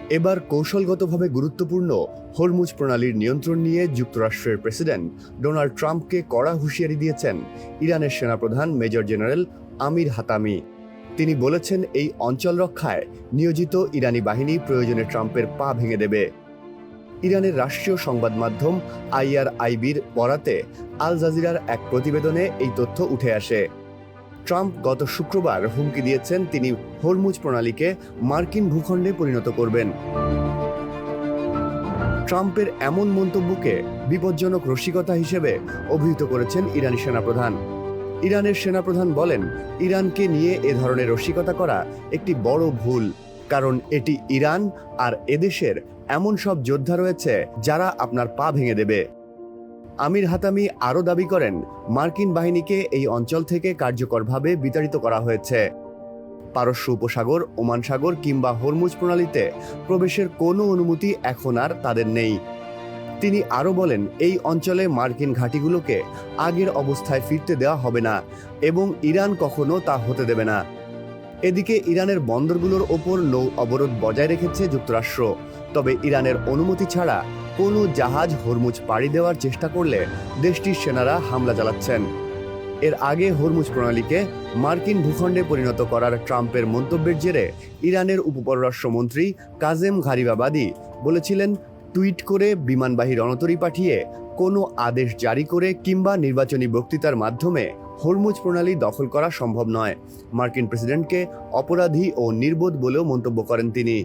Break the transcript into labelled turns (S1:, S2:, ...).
S1: এবার কৌশলগতভাবে গুরুত্বপূর্ণ হরমুজ প্রণালীর নিয়ন্ত্রণ নিয়ে যুক্তরাষ্ট্রের প্রেসিডেন্ট ডোনাল্ড ট্রাম্পকে কড়া হুঁশিয়ারি দিয়েছেন ইরানের সেনাপ্রধান মেজর জেনারেল আমির হাতামি। তিনি বলেছেন, এই অঞ্চল রক্ষায় নিয়োজিত ইরানি বাহিনী প্রয়োজনে ট্রাম্পের পা ভেঙে দেবে। ইরানের রাষ্ট্রীয় সংবাদ মাধ্যম IRIBর বরাতে আল জাজিরার এক প্রতিবেদনে এই তথ্য উঠে আসে। ট্রাম্প গত শুক্রবার হুমকি দিয়েছেন তিনি হরমুজ প্রণালীকে মার্কিন ভূখণ্ডে পরিণত করবেন। ট্রাম্পের এমন মন্তব্যকে বিপজ্জনক রসিকতা হিসেবে অভিহিত করেছেন ইরানি সেনাপ্রধান। ইরানের সেনাপ্রধান বলেন, ইরানকে নিয়ে এ ধরনের রসিকতা করা একটি বড় ভুল, কারণ এটি ইরান আর এদেশের এমন সব যোদ্ধা রয়েছে যারা আপনার পা ভেঙে দেবে। আমির হাতামি আরও দাবি করেন, মার্কিন বাহিনীকে এই অঞ্চল থেকে কার্যকরভাবে বিতাড়িত করা হয়েছে। পারস্য উপসাগর, ওমান সাগর কিংবা হরমুজ প্রণালীতে প্রবেশের কোনো অনুমতি এখন আর তাদের নেই। তিনি আরও বলেন, এই অঞ্চলে মার্কিন ঘাঁটিগুলোকে আগের অবস্থায় ফিরতে দেওয়া হবে না এবং ইরান কখনো তা হতে দেবে না। এদিকে ইরানের বন্দরগুলোর ওপর নৌ অবরোধ বজায় রেখেছে যুক্তরাষ্ট্র। তবে ইরানের অনুমতি ছাড়া কোনো জাহাজ হরমুজ পাড়ি দেওয়ার চেষ্টা করলে দেশটির সেনারা হামলা চালাচ্ছেন। এর আগে হরমুজ প্রণালীকে মার্কিন ভূখণ্ডে পরিণত করার ট্রাম্পের মন্তব্যের জেরে ইরানের উপপররাষ্ট্রমন্ত্রী কাজেম ঘারিবাবাদি বলেছিলেন, টুইট করে, বিমানবাহী রণতরী পাঠিয়ে, কোনো আদেশ জারি করে কিংবা নির্বাচনী বক্তৃতার মাধ্যমে হরমুজ প্রণালী দখল করা সম্ভব নয়। মার্কিন প্রেসিডেন্টকে অপরাধী ও নির্বোধ বলেও মন্তব্য করেন তিনি।